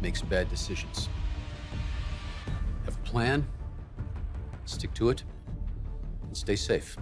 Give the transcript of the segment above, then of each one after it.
makes bad decisions. Have a plan, stick to it, and stay safe.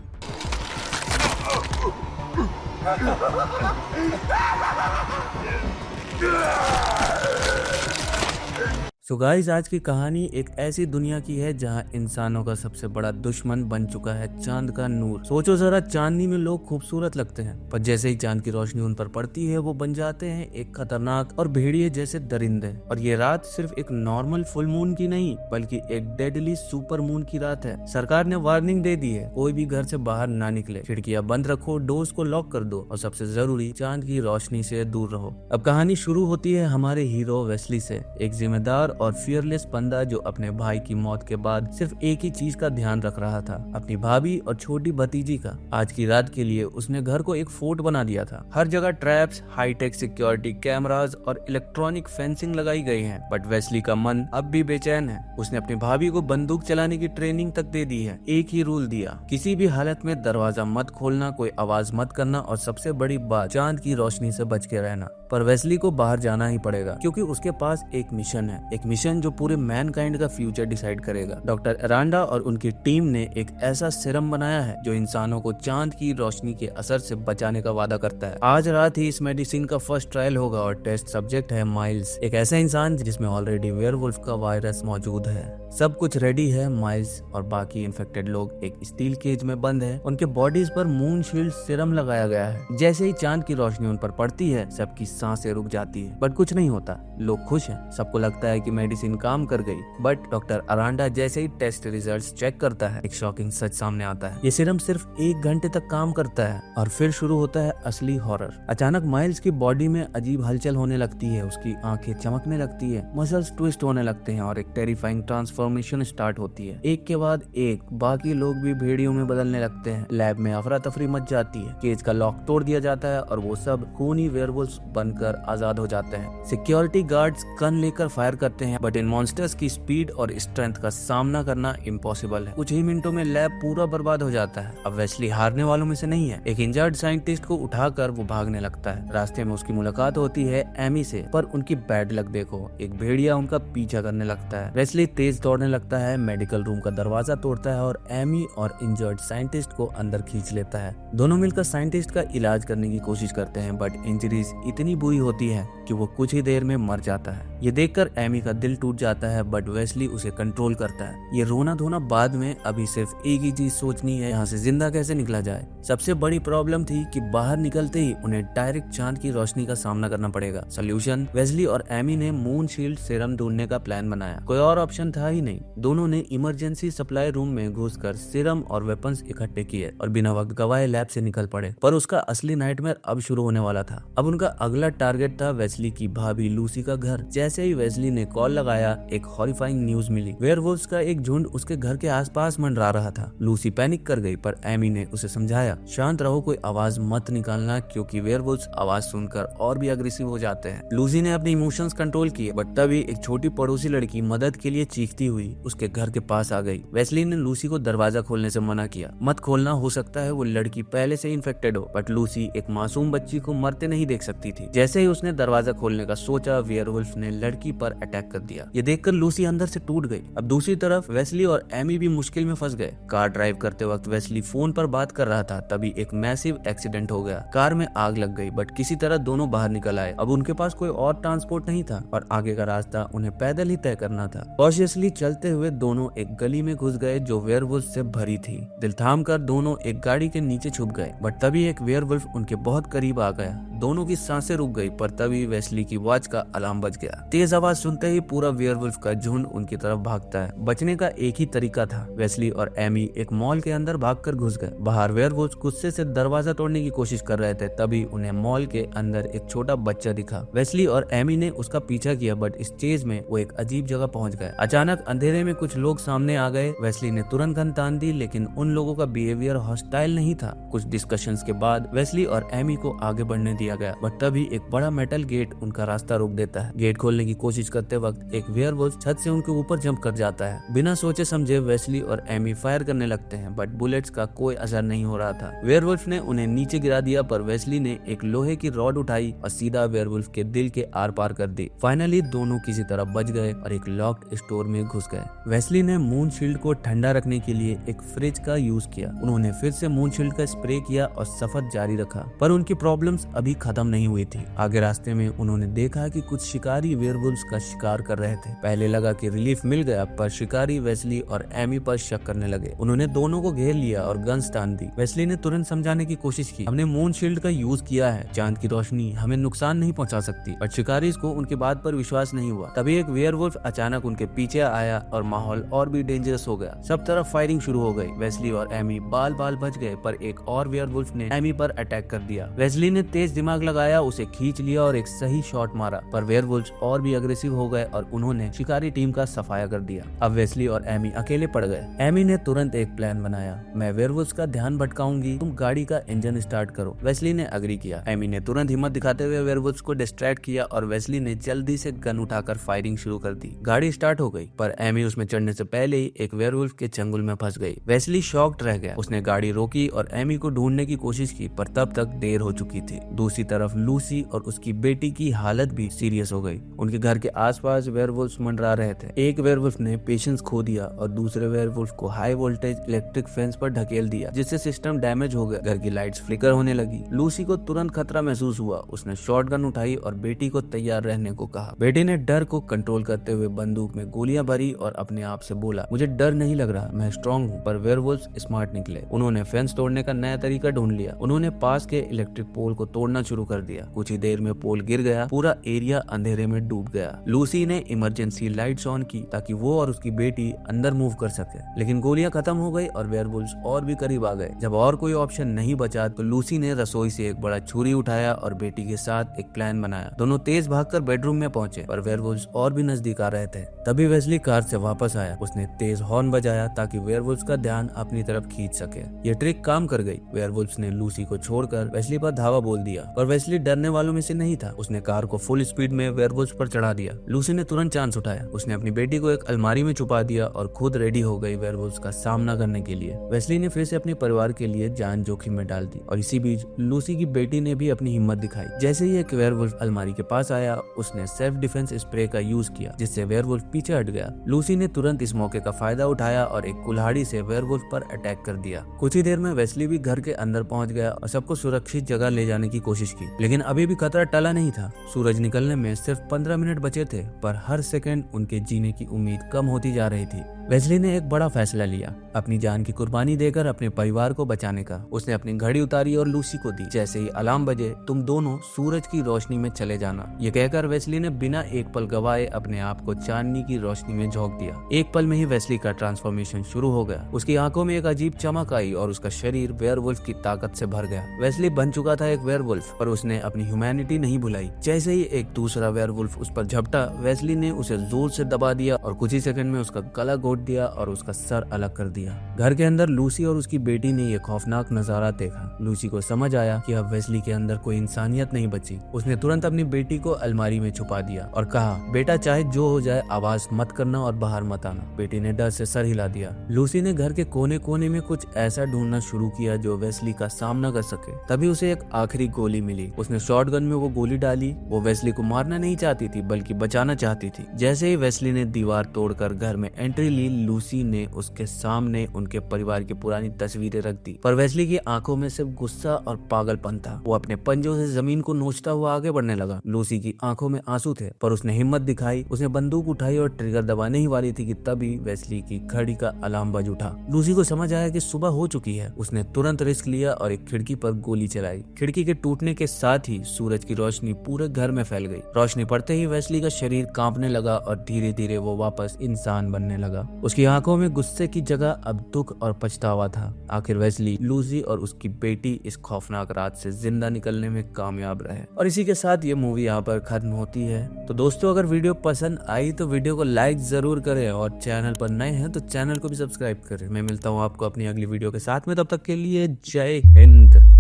So guys, आज की कहानी एक ऐसी दुनिया की है जहां इंसानों का सबसे बड़ा दुश्मन बन चुका है चांद का नूर। सोचो जरा, चांदनी में लोग खूबसूरत लगते हैं, पर जैसे ही चांद की रोशनी उन पर पड़ती है वो बन जाते हैं एक खतरनाक और भेड़िए जैसे दरिंदे। और ये रात सिर्फ एक नॉर्मल फुल मून की नहीं, बल्कि एक डेडली सुपर मून की रात है। सरकार ने वार्निंग दे दी है, कोई भी घर से बाहर ना निकले, खिड़कियां बंद रखो, डोर्स को लॉक कर दो और सबसे जरूरी चांद की रोशनी से दूर रहो। अब कहानी शुरू होती है हमारे हीरो वेस्ली से, एक जिम्मेदार और फियरलेस बंदा जो अपने भाई की मौत के बाद सिर्फ एक ही चीज का ध्यान रख रहा था, अपनी भाभी और छोटी भतीजी का। आज की रात के लिए उसने घर को एक फोर्ट बना दिया था। हर जगह ट्रैप्स, हाईटेक सिक्योरिटी कैमरास और इलेक्ट्रॉनिक फेंसिंग लगाई गई है। बट वेस्ली का मन अब भी बेचैन है। उसने अपनी भाभी को बंदूक चलाने की ट्रेनिंग तक दे दी है। एक ही रूल दिया, किसी भी हालत में दरवाजा मत खोलना, कोई आवाज मत करना और सबसे बड़ी बात, चांद की रोशनी से बच के रहना। पर वेस्ली को बाहर जाना ही पड़ेगा, क्योंकि उसके पास एक मिशन है, एक मिशन जो पूरे मैनकाइंड का फ्यूचर डिसाइड करेगा। डॉक्टर अरांडा और उनकी टीम ने एक ऐसा सिरम बनाया है जो इंसानों को चांद की रोशनी के असर से बचाने का वादा करता है। आज रात ही इस मेडिसिन का फर्स्ट ट्रायल होगा और टेस्ट सब्जेक्ट है माइल्स, एक ऐसा इंसान जिसमें ऑलरेडी वेयरवुल्फ का वायरस मौजूद है। सब कुछ रेडी है। माइल्स और बाकी इन्फेक्टेड लोग एक स्टील केज में बंद है। उनके बॉडीज पर मून शील्ड सिरम लगाया गया है। जैसे ही चांद की रोशनी उन पर पड़ती है, सबकी सांसें रुक जाती है, बट कुछ नहीं होता। लोग खुश हैं, सबको लगता है कि मेडिसिन काम कर गई। बट डॉक्टर अरांडा जैसे ही टेस्ट रिजल्ट्स चेक करता है, एक शॉकिंग सच सामने आता है। ये सिरम सिर्फ 1 घंटे तक काम करता है और फिर शुरू होता है असली हॉरर। अचानक माइल्स की बॉडी में अजीब हलचल होने लगती है, उसकी आंखें चमकने लगती है, मसल्स ट्विस्ट होने लगते हैं और एक टेरिफाइंग ट्रांसफॉर्मेशन स्टार्ट होती है। एक के बाद एक बाकी लोग भी भेड़ियों में बदलने लगते हैं। लैब में अफरा तफरी मच जाती है, केज का लॉक तोड़ दिया जाता है और वो सब खूनी वेयरवुल्व्स बनकर आजाद हो जाते हैं। सिक्योरिटी गार्ड्स गन लेकर फायर करते हैं, बट इन मॉन्स्टर्स की स्पीड और स्ट्रेंथ का सामना करना इम्पॉसिबल है। कुछ ही मिनटों में लैब पूरा बर्बाद हो जाता है। अब वेस्ली हारने वालों में से नहीं है। एक इंजर्ड साइंटिस्ट को उठाकर वो भागने लगता है। रास्ते में उसकी मुलाकात होती है एमी से, पर उनकी बैड लक देखो, एक भेड़िया उनका पीछा करने लगता है। वेस्ली तेज दौड़ने लगता है, मेडिकल रूम का दरवाजा तोड़ता है और एमी और इंजर्ड साइंटिस्ट को अंदर खींच लेता है। दोनों मिलकर साइंटिस्ट का इलाज करने की कोशिश करते हैं, बट इंजरीज इतनी बुरी होती है कि वो कुछ ही देर में मर जाता है। ये देखकर एमी का दिल टूट जाता है, बट वेस्ली उसे कंट्रोल करता है। ये रोना धोना बाद में, अभी सिर्फ एक ही चीज सोचनी है, यहाँ से जिंदा कैसे निकला जाए। सबसे बड़ी प्रॉब्लम थी कि बाहर निकलते ही उन्हें डायरेक्ट चांद की रोशनी का सामना करना पड़ेगा। सोल्यूशन, वेस्ली और एमी ने मून शील्ड सीरम ढूंढने का प्लान बनाया। कोई और ऑप्शन था ही नहीं। दोनों ने इमरजेंसी सप्लाई रूम में घुसकर सीरम और वेपन्स इकट्ठे किए और बिना वक्त गवाए लैब से निकल पड़े। पर उसका असली नाइटमेयर अब शुरू होने वाला था। अब उनका अगला टारगेट था वेस्ली की भाभी लूसी का घर। जैसे ही वेस्ली ने कॉल लगाया, एक हॉरिफाइंग न्यूज मिली। वेयरवुल्व्स का एक झुंड उसके घर के आसपास मंडरा रहा था। लूसी पैनिक कर गई, पर एमी ने उसे समझाया, शांत रहो, कोई आवाज मत निकालना, क्योंकि वेयरवुल्व्स आवाज सुनकर और भी अग्रेसिव हो जाते हैं। लूसी ने अपने इमोशंस कंट्रोल किए, बट तभी एक छोटी पड़ोसी लड़की मदद के लिए चीखती हुई उसके घर के पास आ गई। वेस्ली ने लूसी को दरवाजा खोलने से मना किया। मत खोलना, हो सकता है वो लड़की पहले से इन्फेक्टेड हो। बट लूसी एक मासूम बच्ची को मरते नहीं देख सकती थी। जैसे ही उसने दरवाजा खोलने का सोचा, वेयरवुल्फ ने लड़की पर अटैक कर दिया। ये देखकर लूसी अंदर से टूट गई। अब दूसरी तरफ वेस्ली और एमी भी मुश्किल में फंस गए। कार ड्राइव करते वक्त वेस्ली फोन पर बात कर रहा था, तभी एक मैसिव एक्सीडेंट हो गया। कार में आग लग गई, बट किसी तरह दोनों बाहर निकल आए। अब उनके पास कोई और ट्रांसपोर्ट नहीं था और आगे का रास्ता उन्हें पैदल ही तय करना था। कॉशियसली चलते हुए दोनों एक गली में घुस गए जो वेयरवुल्फ से भरी थी। दिल थाम कर दोनों एक गाड़ी के नीचे छुप गए, बट तभी एक वेयरवुल्फ उनके बहुत करीब आ गया। दोनों की सांसें रुक गई, पर तभी वेस्ली की वॉच का अलार्म बज गया। तेज आवाज सुनते ही पूरा वेयरवुल्फ का झुंड उनकी तरफ भागता है। बचने का एक ही तरीका था। वेस्ली और एमी एक मॉल के अंदर भागकर घुस गए। बाहर वेयरवुल्फ गुस्से से दरवाजा तोड़ने की कोशिश कर रहे थे, तभी उन्हें मॉल के अंदर एक छोटा बच्चा दिखा। वेस्ली और एमी ने उसका पीछा किया, बट इस चेज में वो एक अजीब जगह पहुंच गए। अचानक अंधेरे में कुछ लोग सामने आ गए। वेस्ली ने तुरंत गन तान दी, लेकिन उन लोगों का बिहेवियर हॉस्टाइल नहीं था। कुछ डिस्कशंस के बाद वेस्ली और एमी को आगे बढ़ने दिया दिया गया, बट तभी एक बड़ा मेटल गेट उनका रास्ता रोक देता है। गेट खोलने की कोशिश करते वक्त एक वेयरवुल्फ छत से उनके ऊपर जंप कर जाता है। बिना सोचे समझे वेस्ली और एमी फायर करने लगते हैं, बट बुलेट्स का कोई असर नहीं हो रहा था। वेयरवुल्फ ने उन्हें नीचे गिरा दिया, पर वेस्ली ने एक लोहे की रॉड उठाई और सीधा वेयरवुल्फ के दिल के आर पार कर दी। फाइनली दोनों किसी तरह बच गए और एक लॉक्ड स्टोर में घुस गए। वेस्ली ने मून शील्ड को ठंडा रखने के लिए एक फ्रिज का यूज किया। उन्होंने फिर से मून शील्ड का स्प्रे किया और सफर जारी रखा, पर उनकी प्रॉब्लम्स अभी खत्म नहीं हुई थी। आगे रास्ते में उन्होंने देखा कि कुछ शिकारी वेयरवुल्व्स का शिकार कर रहे थे। पहले लगा कि रिलीफ मिल गया, पर शिकारी वेस्ली और एमी पर शक करने लगे। उन्होंने दोनों को घेर लिया और गन्स तान दी। वेस्ली ने तुरंत समझाने की कोशिश की, हमने मून शील्ड का यूज किया है, चांद की रोशनी हमें नुकसान नहीं पहुंचा सकती। पर शिकारी को उनकी बात पर विश्वास नहीं हुआ। तभी एक वेयरवुल्फ अचानक उनके पीछे आया और माहौल और भी डेंजरस हो गया। सब तरफ फायरिंग शुरू हो गई। वेस्ली और एमी बाल बाल बच गए, पर एक और वेयरवुल्फ ने एमी पर अटैक कर दिया। वेस्ली ने तेज दिमाग लगाया, उसे खींच लिया और एक सही शॉट मारा, पर वेयरवुल्व्स और भी अग्रेसिव हो गए और उन्होंने शिकारी टीम का सफाया कर दिया। अब वेस्ली और एमी अकेले पड़ गए। एमी ने तुरंत एक प्लान बनाया, मैं वेयरवुल्व्स का ध्यान भटकाऊंगी, तुम गाड़ी का इंजन स्टार्ट करो। वेस्ली ने अग्री किया। एमी ने तुरंत हिम्मत दिखाते हुए वेयरवुल्व्स को डिस्ट्रैक्ट किया और वेस्ली ने जल्दी से गन उठाकर फायरिंग शुरू कर दी। गाड़ी स्टार्ट हो गई, पर एमी उसमें चढ़ने से पहले ही एक वेयरवुल्फ के चंगुल में फंस गई। वेस्ली शॉक्ड रह गया। उसने गाड़ी रोकी और एमी को ढूंढने की कोशिश की, पर तब तक देर हो चुकी थी। दूसरी तरफ लूसी और उसकी बेटी की हालत भी सीरियस हो गई। उनके घर के आसपास वेयरवुल्व्स मंडरा रहे थे। एक वेयरवुल्फ ने पेशेंस खो दिया और दूसरे वेयरवुल्फ को हाई वोल्टेज इलेक्ट्रिक फेंस पर ढकेल दिया, जिससे सिस्टम डैमेज हो गया। घर की लाइट्स फ्लिकर होने लगी। लूसी को तुरंत खतरा महसूस हुआ। उसने शॉटगन उठाई और बेटी को तैयार रहने को कहा। बेटी ने डर को कंट्रोल करते हुए बंदूक में गोलियां भरी और अपने आप से बोला, मुझे डर नहीं लग रहा, मैं स्ट्रांग हूँ। पर वेयरवुल्व्स स्मार्ट निकले। उन्होंने फेंस तोड़ने का नया तरीका ढूंढ लिया। उन्होंने पास के इलेक्ट्रिक पोल को तोड़ना शुरू कर दिया। कुछ ही देर में पोल गिर गया। पूरा एरिया अंधेरे में डूब गया। लूसी ने इमरजेंसी लाइट्स ऑन की ताकि वो और उसकी बेटी अंदर मूव कर सके, लेकिन गोलियां खत्म हो गई और वेयरवुल्व्स और भी करीब आ गए। जब और कोई ऑप्शन नहीं बचा तो लूसी ने रसोई से एक बड़ा छुरी उठाया और बेटी के साथ एक प्लान बनाया। दोनों तेज भागकर बेडरूम में पहुंचे, पर वेयरवुल्व्स और भी नजदीक आ रहे थे। तभी वेस्ली कार से वापस आया। उसने तेज हॉर्न बजाया ताकि वेयरवुल्व्स का ध्यान अपनी तरफ खींच सके। ये ट्रिक काम कर गई। वेयरवुल्व्स ने लूसी को छोड़कर वेस्ली पर धावा बोल दिया, पर वेस्ली डरने वालों में से नहीं था। उसने कार को फुल स्पीड में वेयरवुल्व्स पर चढ़ा दिया। लूसी ने तुरंत चांस उठाया। उसने अपनी बेटी को एक अलमारी में छुपा दिया और खुद रेडी हो गई वेयरवुल्व्स का सामना करने के लिए। वेस्ली ने फिर से अपने परिवार के लिए जान जोखिम में डाल दी और इसी बीच लूसी की बेटी ने भी अपनी हिम्मत दिखाई। जैसे ही एक वेयरवुल्फ अलमारी के पास आया, उसने सेल्फ डिफेंस स्प्रे का यूज किया, जिससे वेयरवुल्फ पीछे हट गया। लूसी ने तुरंत इस मौके का फायदा उठाया और एक कुल्हाड़ी से वेयरवुल्फ पर अटैक कर दिया। कुछ ही देर में वेस्ली भी घर के अंदर पहुंच गया और सबको सुरक्षित जगह ले जाने की कोशिश की, लेकिन अभी भी खतरा टला नहीं था। सूरज निकलने में सिर्फ 15 मिनट बचे थे, पर हर सेकंड उनके जीने की उम्मीद कम होती जा रही थी। वेस्ली ने एक बड़ा फैसला लिया, अपनी जान की कुर्बानी देकर अपने परिवार को बचाने का। उसने अपनी घड़ी उतारी और लूसी को दी। जैसे ही अलार्म बजे, तुम दोनों सूरज की रोशनी में चले जाना। ये कहकर वेस्ली ने बिना एक पल गवाए अपने आप को चांदनी की रोशनी में झोंक दिया। एक पल में ही वेस्ली का ट्रांसफॉर्मेशन शुरू हो गया। उसकी आंखों में एक अजीब चमक आई और उसका शरीर वेयरवुल्फ की ताकत से भर गया। वेस्ली बन चुका था एक वेयरवुल्फ, पर उसने अपनी ह्यूमैनिटी नहीं भुलाई। जैसे ही एक दूसरा वेयरवुल्फ उस पर झपटा, वेस्ली ने उसे जोर से दबा दिया और कुछ ही सेकंड में उसका गला घोट दिया और उसका सर अलग कर दिया। घर के अंदर लूसी और उसकी बेटी ने यह खौफनाक नजारा देखा। लूसी को समझ आया कि अब वेस्ली के अंदर कोई इंसानियत नहीं बची। उसने तुरंत अपनी बेटी को अलमारी में छुपा दिया और कहा, बेटा चाहे जो हो जाए आवाज मत करना और बाहर मत आना। बेटी ने डर से सर हिला दिया। लूसी ने घर के कोने कोने में कुछ ऐसा ढूंढना शुरू किया जो वेस्ली का सामना कर सके। तभी उसे एक आखिरी गोली मिली। उसने शॉटगन में वो गोली डाली। वो वेस्ली को मारना नहीं चाहती थी, बल्कि बचाना चाहती थी। जैसे ही वेस्ली ने दीवार तोड़कर घर में एंट्री ली, लूसी ने उसके सामने उनके परिवार की पुरानी तस्वीरें रख दी। पर वेस्ली की आंखों में सिर्फ गुस्सा और पागलपन था। वो अपने पंजों से जमीन को नोचता हुआ आगे बढ़ने लगा। लूसी की आंखों में आंसू थे, पर उसने हिम्मत दिखाई। उसने बंदूक उठाई और ट्रिगर दबाने ही वाली थी कि तभी वेस्ली की घड़ी का अलार्म बज उठा। लूसी को समझ आया कि सुबह हो चुकी है। उसने तुरंत रिस्क लिया और एक खिड़की पर गोली चलाई। खिड़की के टूटने के साथ ही सूरज की रोशनी पूरे घर में फैल गई। रोशनी पड़ते ही वेस्ली का शरीर कांपने लगा और धीरे धीरे वो वापस इंसान बनने लगा। उसकी आंखों में गुस्से की जगह अब दुख और पछतावा था। आखिर वेस्ली, लूसी और उसकी बेटी इस खौफनाक रात से जिंदा निकलने में कामयाब रहे। और इसी के साथ ये मूवी यहाँ पर खत्म होती है। तो दोस्तों, अगर वीडियो पसंद आई तो वीडियो को लाइक जरूर करें और चैनल पर नए हैं तो चैनल को भी सब्सक्राइब करें। मैं मिलता हूँ आपको अपनी अगली वीडियो के साथ में। तब तक के लिए जय हिंद।